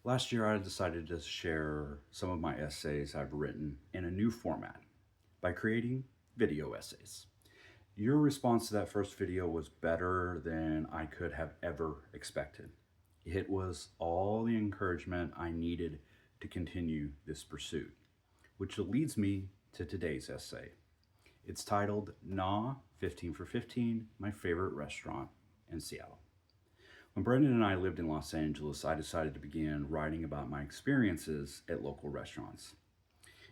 Last year, I decided to share some of my essays I've written in a new format by creating video essays. Your response to that first video was better than I could have ever expected. It was all the encouragement I needed to continue this pursuit, which leads me to today's essay. It's titled Gnaw 15 for 15, My Favorite Restaurant in Seattle. When Brendan and I lived in Los Angeles, I decided to begin writing about my experiences at local restaurants.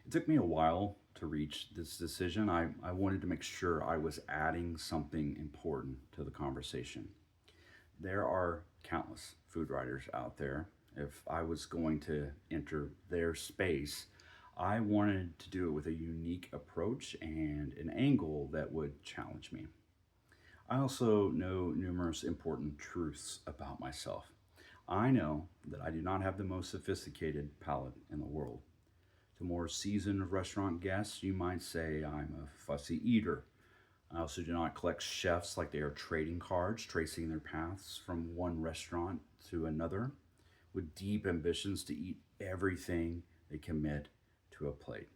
It took me a while to reach this decision. I wanted to make sure I was adding something important to the conversation. There are countless food writers out there. If I was going to enter their space, I wanted to do it with a unique approach and an angle that would challenge me. I also know numerous important truths about myself. I know that I do not have the most sophisticated palate in the world. To more seasoned restaurant guests, you might say I'm a fussy eater. I also do not collect chefs like they are trading cards, tracing their paths from one restaurant to another, with deep ambitions to eat everything they commit to a plate.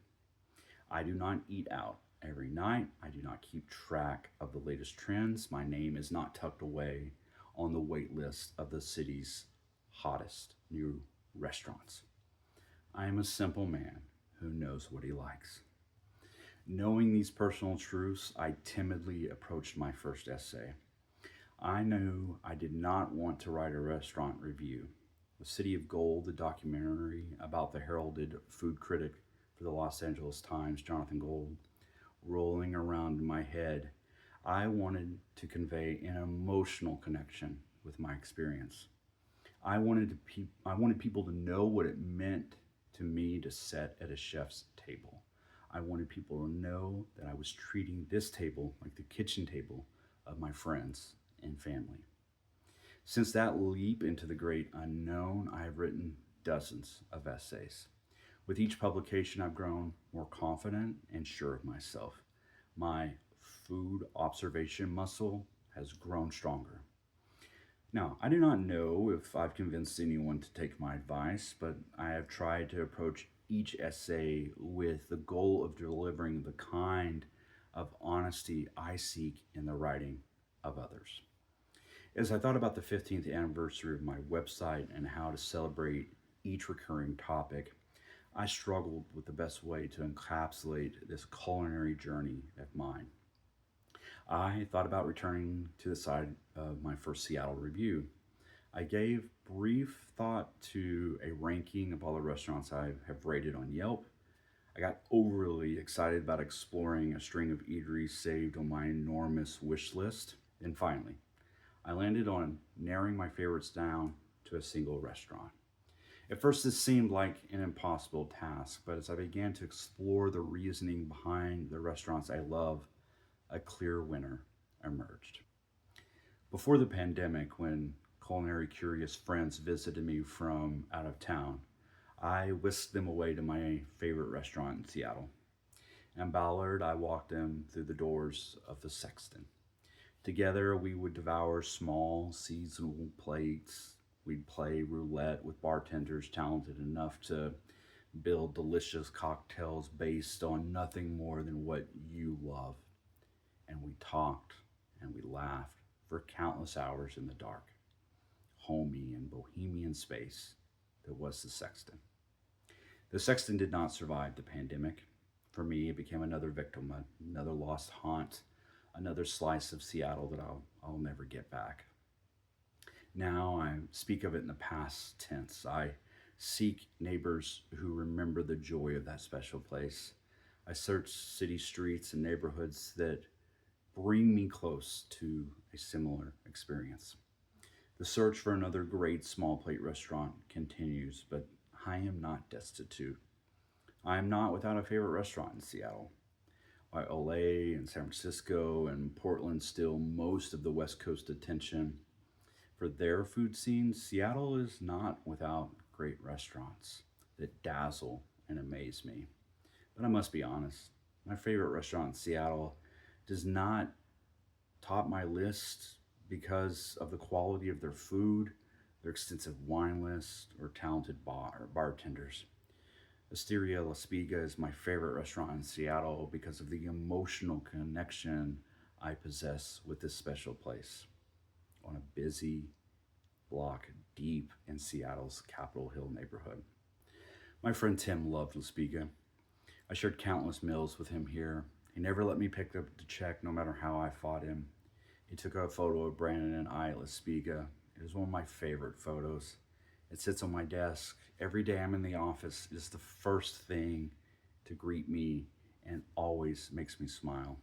I do not eat out every night. I do not keep track of the latest trends. My name is not tucked away on the wait list of the city's hottest new restaurants. I am a simple man who knows what he likes. Knowing these personal truths, I timidly approached my first essay. I knew I did not want to write a restaurant review. The City of Gold, the documentary about the heralded food critic for the Los Angeles Times, Jonathan Gold, rolling around in my head, I wanted to convey an emotional connection with my experience. I wanted people to know what it meant to me to sit at a chef's table. I wanted people to know that I was treating this table like the kitchen table of my friends and family. Since that leap into the great unknown, I have written dozens of essays. With each publication, I've grown more confident and sure of myself. My food observation muscle has grown stronger. Now, I do not know if I've convinced anyone to take my advice, but I have tried to approach each essay with the goal of delivering the kind of honesty I seek in the writing of others. As I thought about the 15th anniversary of my website and how to celebrate each recurring topic, I struggled with the best way to encapsulate this culinary journey of mine. I thought about returning to the side of my first Seattle review. I gave brief thought to a ranking of all the restaurants I have rated on Yelp. I got overly excited about exploring a string of eateries saved on my enormous wish list. And finally, I landed on narrowing my favorites down to a single restaurant. At first, this seemed like an impossible task, but as I began to explore the reasoning behind the restaurants I love, a clear winner emerged. Before the pandemic, when culinary curious friends visited me from out of town, I whisked them away to my favorite restaurant in Seattle. In Ballard, I walked them through the doors of the Sexton. Together, we would devour small, seasonal plates. We'd play roulette with bartenders talented enough to build delicious cocktails based on nothing more than what you love. And we talked and we laughed for countless hours in the dark, homey and bohemian space that was the Sexton. The Sexton did not survive the pandemic. For me, it became another victim, another lost haunt, another slice of Seattle that I'll never get back. Now I speak of it in the past tense. I seek neighbors who remember the joy of that special place. I search city streets and neighborhoods that bring me close to a similar experience. The search for another great small plate restaurant continues, but I am not destitute. I am not without a favorite restaurant in Seattle. While LA and San Francisco and Portland steal most of the West Coast attention for their food scenes, Seattle is not without great restaurants that dazzle and amaze me. But I must be honest, my favorite restaurant in Seattle does not top my list because of the quality of their food, their extensive wine list, or talented bartenders. Osteria La Spiga is my favorite restaurant in Seattle because of the emotional connection I possess with this special place on a busy block deep in Seattle's Capitol Hill neighborhood. My friend Tim loved La Spiga. I shared countless meals with him here. He never let me pick up the check no matter how I fought him. He took a photo of Brandon and I at La Spiga. It was one of my favorite photos. It sits on my desk. Every day I'm in the office, it's the first thing to greet me and always makes me smile.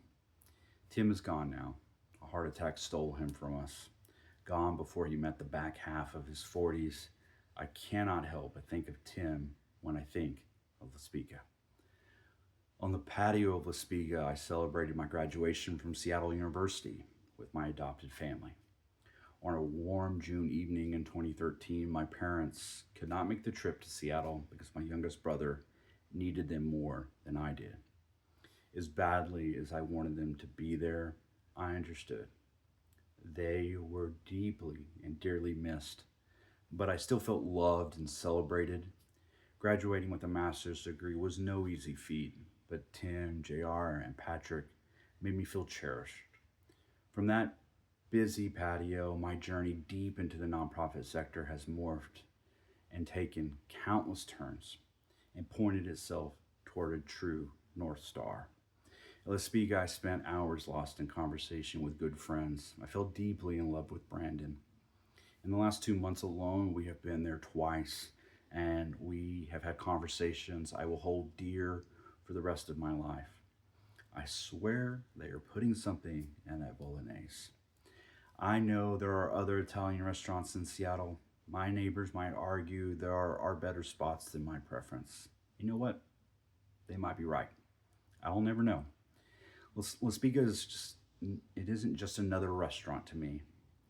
Tim is gone now. A heart attack stole him from us. Gone before he met the back half of his 40s. I cannot help but think of Tim when I think of La Spiga. On the patio of La Spiga, I celebrated my graduation from Seattle University with my adopted family. On a warm June evening in 2013, my parents could not make the trip to Seattle because my youngest brother needed them more than I did. As badly as I wanted them to be there, I understood. They were deeply and dearly missed, but I still felt loved and celebrated. Graduating with a master's degree was no easy feat, but Tim, JR, and Patrick made me feel cherished. From that busy patio, my journey deep into the nonprofit sector has morphed and taken countless turns and pointed itself toward a true North Star. At La Spiga, I spent hours lost in conversation with good friends. I fell deeply in love with Brandon. In the last 2 months alone, we have been there twice, and we have had conversations I will hold dear for the rest of my life. I swear they are putting something in that bolognese. I know there are other Italian restaurants in Seattle. My neighbors might argue there are better spots than my preference. You know what? They might be right. I'll never know. La Spiga it isn't just another restaurant to me.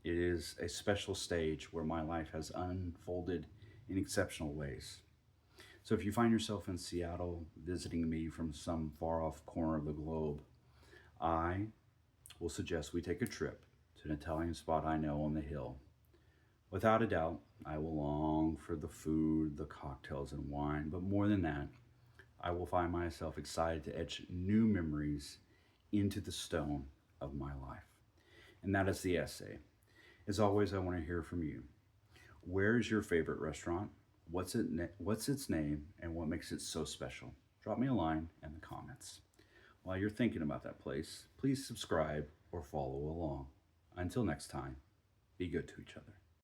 It is a special stage where my life has unfolded in exceptional ways. So if you find yourself in Seattle visiting me from some far off corner of the globe, I will suggest we take a trip to an Italian spot I know on the hill. Without a doubt, I will long for the food, the cocktails, and wine, but more than that, I will find myself excited to etch new memories into the stone of my life. And that is the essay. As always, I want to hear from you. Where is your favorite restaurant? What's its name, and what makes it so special? Drop me a line in the comments. While you're thinking about that place, please subscribe or follow along. Until next time, be good to each other.